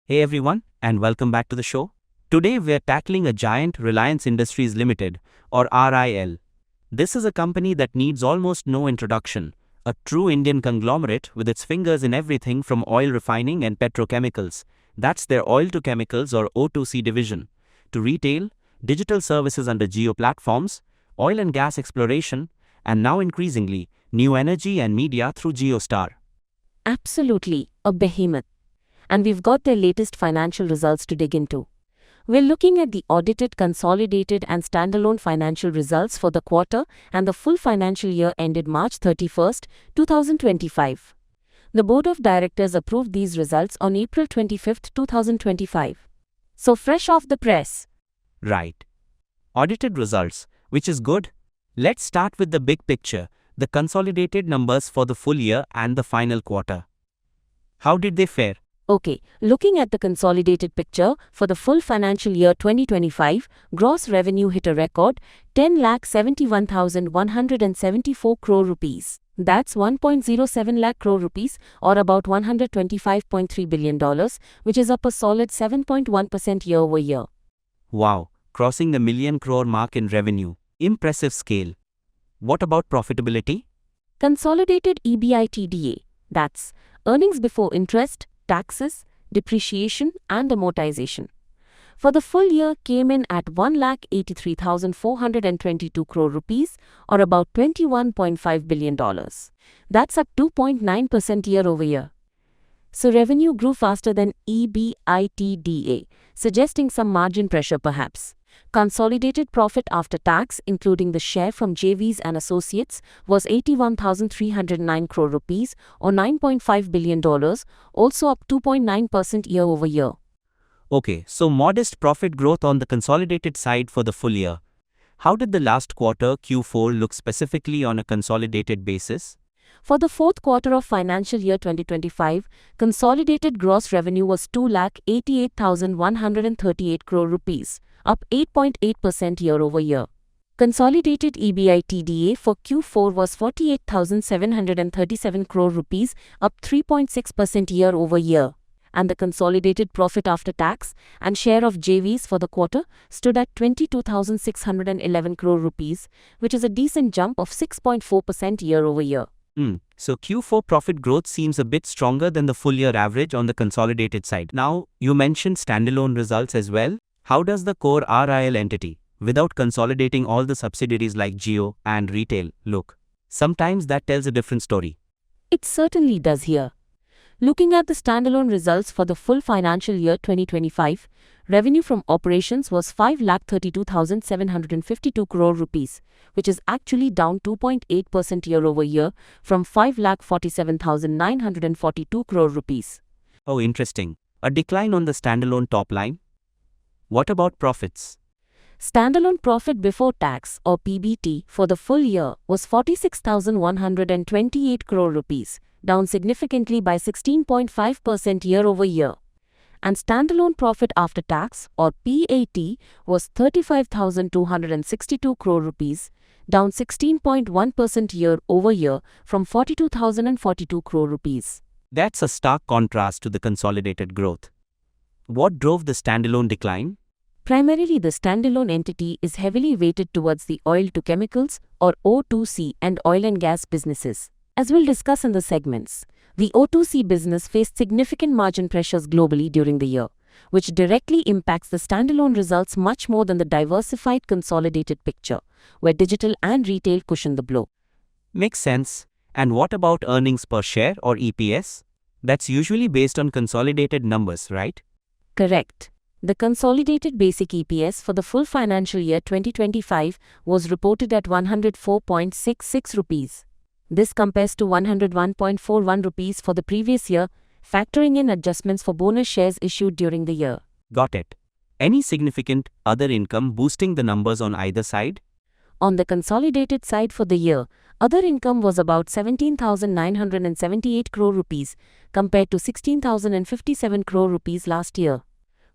Hey everyone, and welcome back to the show. Today we're tackling a giant, Reliance Industries Limited, or RIL. This is a company that needs almost no introduction, a true Indian conglomerate with its fingers in everything from oil refining and petrochemicals. That's their oil to chemicals or O2C division. To retail, digital services under Geo platforms, oil and gas exploration, and now increasingly, new energy and media through GeoStar. Absolutely, a behemoth. And we've got their latest financial results to dig into. We're looking at the audited, consolidated, and standalone financial results for the quarter and the full financial year ended March 31st, 2025. The Board of Directors approved these results on April 25th, 2025. So fresh off the press. Right. Audited results, which is good. Let's start with the big picture, the consolidated numbers for the full year and the final quarter. How did they fare? Okay, looking at the consolidated picture, for the full financial year 2025, gross revenue hit a record 10,71,174 crore rupees. That's 1.07 lakh crore rupees or about $125.3 billion, which is up a solid 7.1% year over year. Wow, crossing the million crore mark in revenue. Impressive scale. What about profitability? Consolidated EBITDA, that's earnings before interest, taxes, depreciation and amortization, for the full year came in at 1,83,422 crore rupees or about $21.5 billion. That's up 2.9% year over year. So revenue grew faster than EBITDA, suggesting some margin pressure perhaps. Consolidated profit after tax, including the share from JVs and associates, was 81,309 crore rupees or $9.5 billion, also up 2.9% year over year. Okay, so modest profit growth on the consolidated side for the full year. How did the last quarter Q4 look specifically on a consolidated basis? For the fourth quarter of financial year 2025, consolidated gross revenue was 2,88,138 crore rupees, up 8.8% year over year. Consolidated EBITDA for Q4 was 48,737 crore rupees, up 3.6% year over year. And the consolidated profit after tax and share of JVs for the quarter stood at 22,611 crore rupees, which is a decent jump of 6.4% year over year. So Q4 profit growth seems a bit stronger than the full year average on the consolidated side. Now, you mentioned standalone results as well. How does the core RIL entity, without consolidating all the subsidiaries like Geo and Retail, look? Sometimes that tells a different story. It certainly does here. Looking at the standalone results for the full financial year 2025, revenue from operations was 5,32,752 crore rupees, which is actually down 2.8% year over year from 5,47,942 crore rupees. Oh, interesting. A decline on the standalone top line? What about profits? Standalone profit before tax or PBT for the full year was 46,128 crore rupees, down significantly by 16.5% year over year. And standalone profit after tax or PAT was 35,262 crore rupees, down 16.1% year over year from 42,042 crore rupees. That's a stark contrast to the consolidated growth. What drove the standalone decline? Primarily, the standalone entity is heavily weighted towards the oil to chemicals or O2C and oil and gas businesses. As we'll discuss in the segments, the O2C business faced significant margin pressures globally during the year, which directly impacts the standalone results much more than the diversified consolidated picture, where digital and retail cushion the blow. Makes sense. And what about earnings per share or EPS? That's usually based on consolidated numbers, right? Correct. The consolidated basic EPS for the full financial year 2025 was reported at 104.66 rupees. This compares to 101.41 rupees for the previous year, factoring in adjustments for bonus shares issued during the year. Got it. Any significant other income boosting the numbers on either side? On the consolidated side for the year, other income was about 17,978 crore rupees compared to 16,057 crore rupees last year.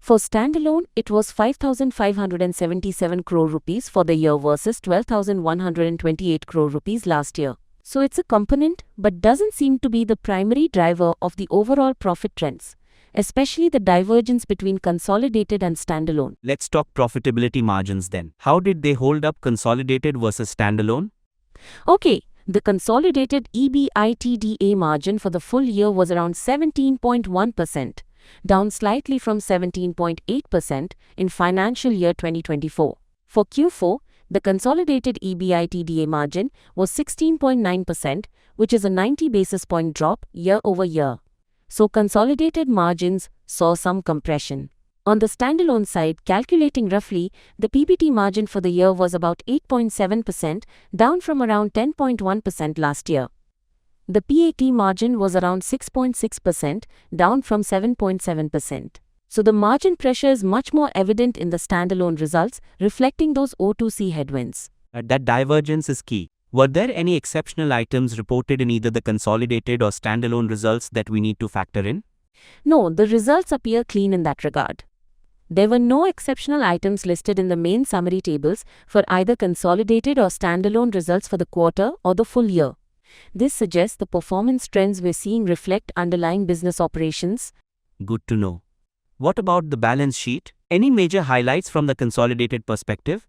For standalone, it was 5,577 crore rupees for the year versus 12,128 crore rupees last year. So it's a component but doesn't seem to be the primary driver of the overall profit trends. especially the divergence between consolidated and standalone. Let's talk profitability margins then. How did they hold up consolidated versus standalone? Okay, the consolidated EBITDA margin for the full year was around 17.1%, down slightly from 17.8% in financial year 2024. For Q4, the consolidated EBITDA margin was 16.9%, which is a 90 basis point drop year over year. So consolidated margins saw some compression. On the standalone side, calculating roughly, the PBT margin for the year was about 8.7%, down from around 10.1% last year. The PAT margin was around 6.6%, down from 7.7%. So the margin pressure is much more evident in the standalone results, reflecting those O2C headwinds. That divergence is key. Were there any exceptional items reported in either the consolidated or standalone results that we need to factor in? No, the results appear clean in that regard. There were no exceptional items listed in the main summary tables for either consolidated or standalone results for the quarter or the full year. This suggests the performance trends we're seeing reflect underlying business operations. Good to know. What about the balance sheet? Any major highlights from the consolidated perspective?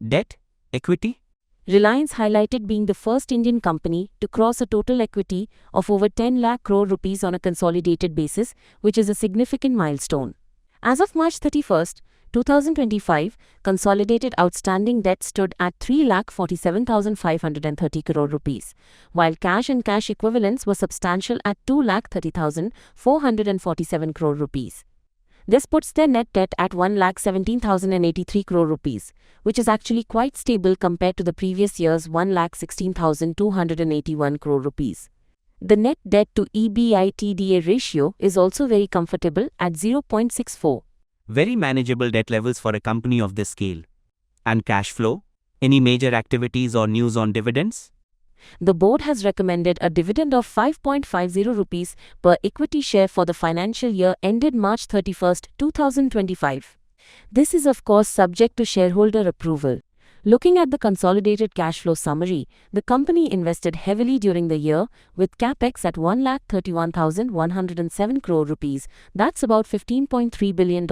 Debt? Equity? Reliance highlighted being the first Indian company to cross a total equity of over 10 lakh crore rupees on a consolidated basis, which is a significant milestone. As of March 31st, 2025, consolidated outstanding debt stood at 3,47,530 crore rupees, while cash and cash equivalents were substantial at 2,30,447 crore rupees. This puts their net debt at 1,17,083 crore rupees, which is actually quite stable compared to the previous year's 1,16,281 crore rupees. The net debt to EBITDA ratio is also very comfortable at 0.64. Very manageable debt levels for a company of this scale. And cash flow? Any major activities or news on dividends? The board has recommended a dividend of 5.50 rupees per equity share for the financial year ended March 31st, 2025. This is of course subject to shareholder approval. Looking at the consolidated cash flow summary, the company invested heavily during the year with capex at 1,31,107 crore rupees, that's about $15.3 billion.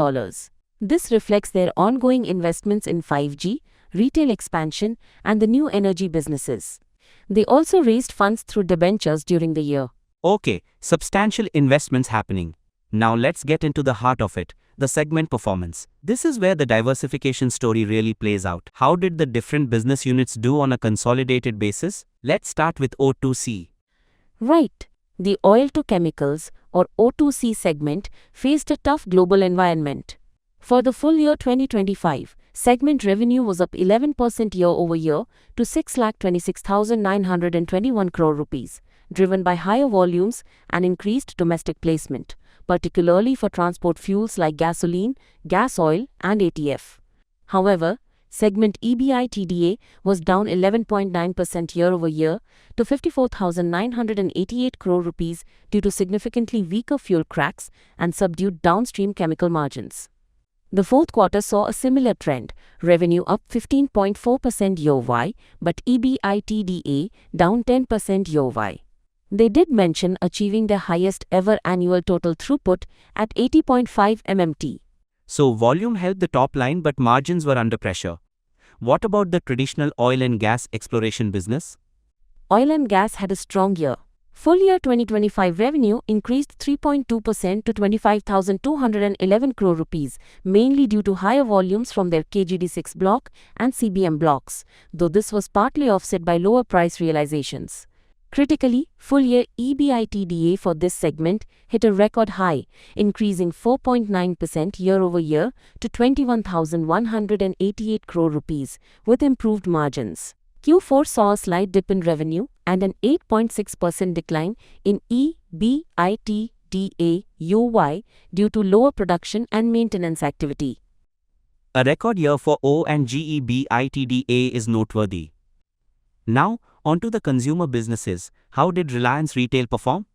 This reflects their ongoing investments in 5G, retail expansion, and the new energy businesses. They also raised funds through debentures during the year. Okay, substantial investments happening. Now let's get into the heart of it, the segment performance. This is where the diversification story really plays out. How did the different business units do on a consolidated basis? Let's start with O2C. Right. The oil to chemicals, or O2C segment, faced a tough global environment. For the full year 2025, segment revenue was up 11% year-over-year to 6,26,921 crore rupees, driven by higher volumes and increased domestic placement, particularly for transport fuels like gasoline, gas oil, and ATF. However, segment EBITDA was down 11.9% year-over-year to 54,988 crore rupees due to significantly weaker fuel cracks and subdued downstream chemical margins. The fourth quarter saw a similar trend, revenue up 15.4% year-over-year, but EBITDA down 10% year-over-year. They did mention achieving their highest ever annual total throughput at 80.5 MMT. So volume held the top line but margins were under pressure. What about the traditional oil and gas exploration business? Oil and gas had a strong year. Full year 2025 revenue increased 3.2% to 25,211 crore rupees, mainly due to higher volumes from their KGD6 block and CBM blocks, though this was partly offset by lower price realizations. Critically, full year EBITDA for this segment hit a record high, increasing 4.9% year-over-year to 21,188 crore rupees, with improved margins. Q4 saw a slight dip in revenue and an 8.6% decline in EBITDA UY due to lower production and maintenance activity. A record year for O&G EBITDA is noteworthy. Now, onto the consumer businesses. How did Reliance Retail perform?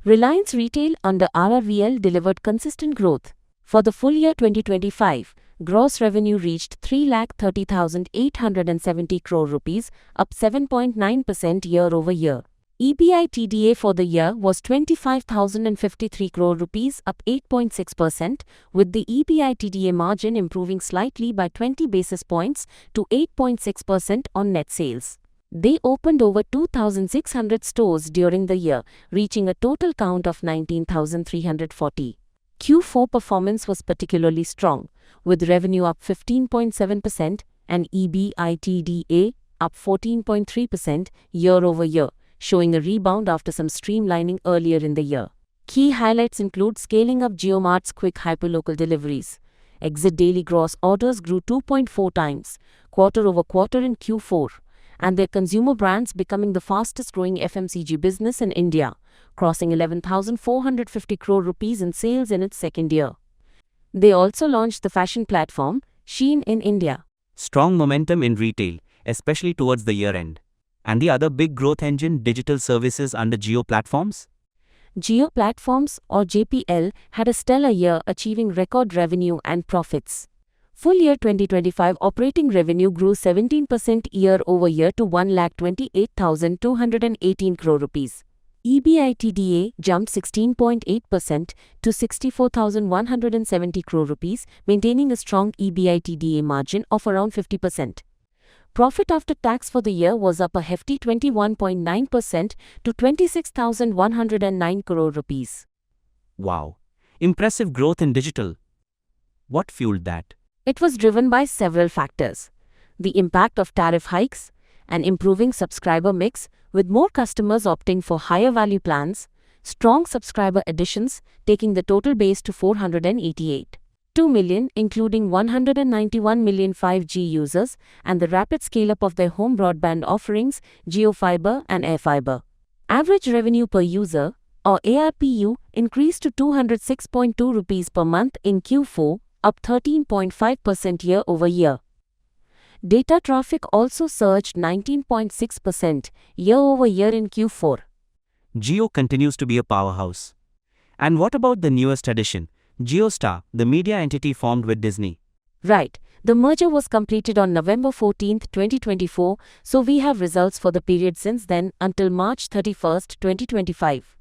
Reliance Retail under RRVL delivered consistent growth. For the full year 2025, gross revenue reached 3,30,870 crore rupees, up 7.9% year-over-year. EBITDA for the year was 25,053 crore rupees, up 8.6%, with the EBITDA margin improving slightly by 20 basis points to 8.6% on net sales. They opened over 2,600 stores during the year, reaching a total count of 19,340. Q4 performance was particularly strong, with revenue up 15.7% and EBITDA up 14.3% year-over-year, showing a rebound after some streamlining earlier in the year. Key highlights include scaling up JioMart's quick hyperlocal deliveries. Exit daily gross orders grew 2.4 times, quarter-over-quarter in Q4, and their consumer brands becoming the fastest-growing FMCG business in India, crossing 11,450 crore rupees in sales in its second year. They also launched the fashion platform, Shein in India. Strong momentum in retail, especially towards the year-end. And the other big growth engine, digital services under Jio Platforms? Jio Platforms, or JPL, had a stellar year, achieving record revenue and profits. Full year 2025 operating revenue grew 17% year-over-year to 1,28,218 crore rupees. EBITDA jumped 16.8% to 64,170 crore rupees, maintaining a strong EBITDA margin of around 50%. Profit after tax for the year was up a hefty 21.9% to 26,109 crore rupees. Wow. Impressive growth in digital. What fueled that? It was driven by several factors. The impact of tariff hikes, an improving subscriber mix with more customers opting for higher value plans, strong subscriber additions taking the total base to 488.2 million, including 191 million 5G users, and the rapid scale-up of their home broadband offerings, JioFiber and AirFiber. Average revenue per user, or ARPU, increased to 206.2 rupees per month in Q4, up 13.5% year-over-year. Data traffic also surged 19.6% year-over-year in Q4. Jio continues to be a powerhouse. And what about the newest addition, JioStar, the media entity formed with Disney? Right. The merger was completed on November 14, 2024, so we have results for the period since then until March 31, 2025.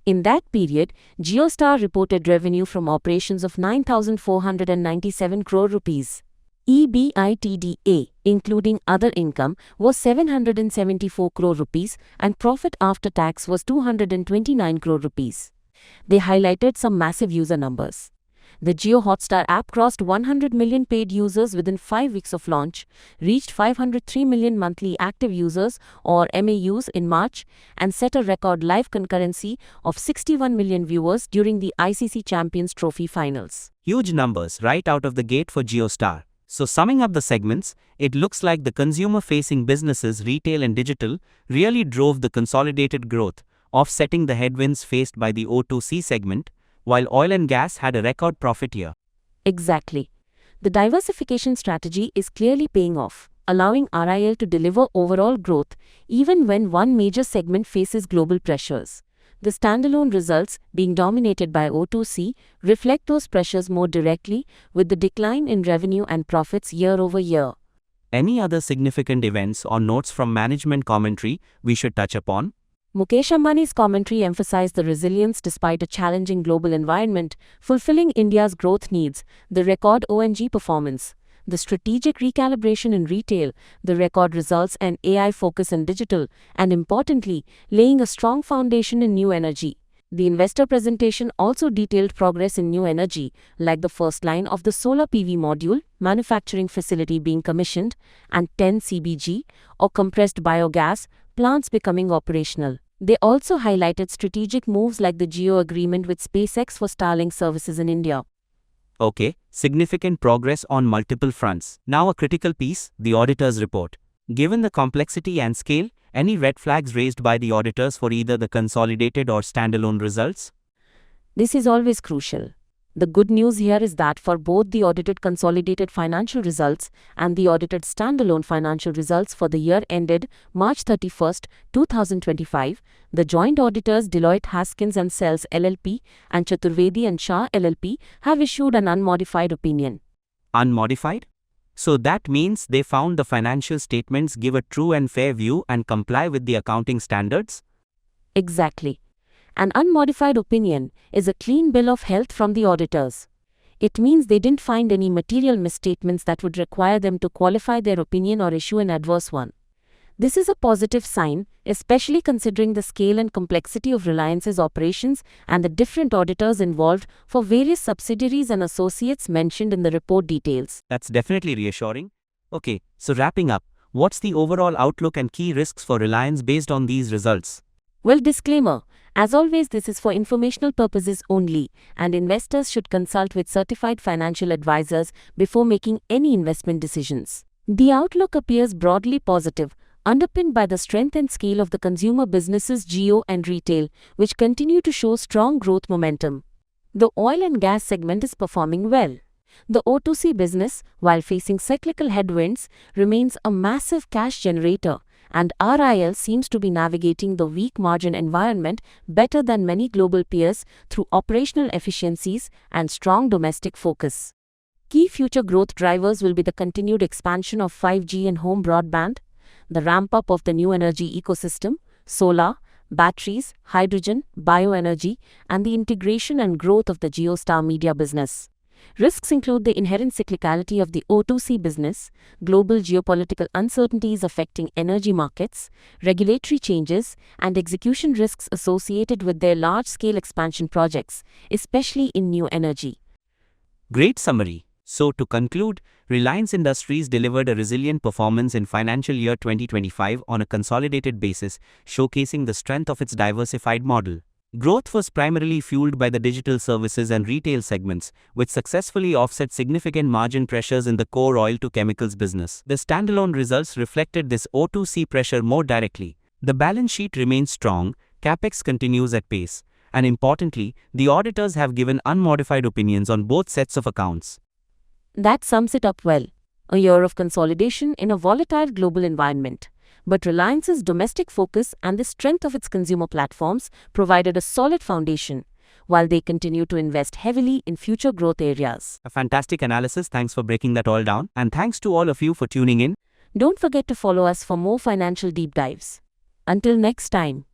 In that period, JioStar reported revenue from operations of 9,497 crore rupees. EBITDA, including other income, was 774 crore rupees and profit after tax was 229 crore rupees. They highlighted some massive user numbers. The Jio Hotstar app crossed 100 million paid users within 5 weeks of launch, reached 503 million monthly active users or MAUs in March, and set a record live concurrency of 61 million viewers during the ICC Champions Trophy finals. Huge numbers right out of the gate for JioStar. So summing up the segments, it looks like the consumer-facing businesses, retail and digital, really drove the consolidated growth, offsetting the headwinds faced by the O2C segment, while oil and gas had a record profit year. Exactly. The diversification strategy is clearly paying off, allowing RIL to deliver overall growth even when one major segment faces global pressures. The standalone results, being dominated by O2C, reflect those pressures more directly, with the decline in revenue and profits year-over-year. Any other significant events or notes from management commentary we should touch upon? Mukesh Ambani's commentary emphasized the resilience despite a challenging global environment, fulfilling India's growth needs, the record O&G performance, the strategic recalibration in retail, the record results and AI focus in digital, and importantly, laying a strong foundation in new energy. The investor presentation also detailed progress in new energy, like the first line of the solar PV module manufacturing facility being commissioned and 10 CBG, or compressed biogas, plants becoming operational. They also highlighted strategic moves like the Jio agreement with SpaceX for Starlink services in India. Okay, significant progress on multiple fronts. Now a critical piece, the auditor's report. Given the complexity and scale, any red flags raised by the auditors for either the consolidated or standalone results? This is always crucial. The good news here is that for both the audited consolidated financial results and the audited standalone financial results for the year ended March 31, 2025, the joint auditors Deloitte Haskins & Sells LLP and Chaturvedi & Shah LLP have issued an unmodified opinion. Unmodified? So that means they found the financial statements give a true and fair view and comply with the accounting standards? Exactly. An unmodified opinion is a clean bill of health from the auditors. It means they didn't find any material misstatements that would require them to qualify their opinion or issue an adverse one. This is a positive sign, especially considering the scale and complexity of Reliance's operations and the different auditors involved for various subsidiaries and associates mentioned in the report details. That's definitely reassuring. Okay, so wrapping up, what's the overall outlook and key risks for Reliance based on these results? Well, disclaimer. As always, this is for informational purposes only, and investors should consult with certified financial advisors before making any investment decisions. The outlook appears broadly positive, underpinned by the strength and scale of the consumer businesses Jio and retail, which continue to show strong growth momentum. The oil and gas segment is performing well. The O2C business, while facing cyclical headwinds, remains a massive cash generator, and RIL seems to be navigating the weak margin environment better than many global peers through operational efficiencies and strong domestic focus. Key future growth drivers will be the continued expansion of 5G and home broadband, the ramp-up of the new energy ecosystem, solar, batteries, hydrogen, bioenergy, and the integration and growth of the JioStar Media business. Risks include the inherent cyclicality of the O2C business, global geopolitical uncertainties affecting energy markets, regulatory changes, and execution risks associated with their large-scale expansion projects, especially in new energy. Great summary. So, to conclude, Reliance Industries delivered a resilient performance in financial year 2025 on a consolidated basis, showcasing the strength of its diversified model. Growth was primarily fueled by the digital services and retail segments, which successfully offset significant margin pressures in the core oil-to-chemicals business. The standalone results reflected this O2C pressure more directly. The balance sheet remains strong, CapEx continues at pace, and importantly, the auditors have given unmodified opinions on both sets of accounts. That sums it up well. A year of consolidation in a volatile global environment. But Reliance's domestic focus and the strength of its consumer platforms provided a solid foundation, while they continue to invest heavily in future growth areas. A fantastic analysis, thanks for breaking that all down, and thanks to all of you for tuning in. Don't forget to follow us for more financial deep dives. Until next time.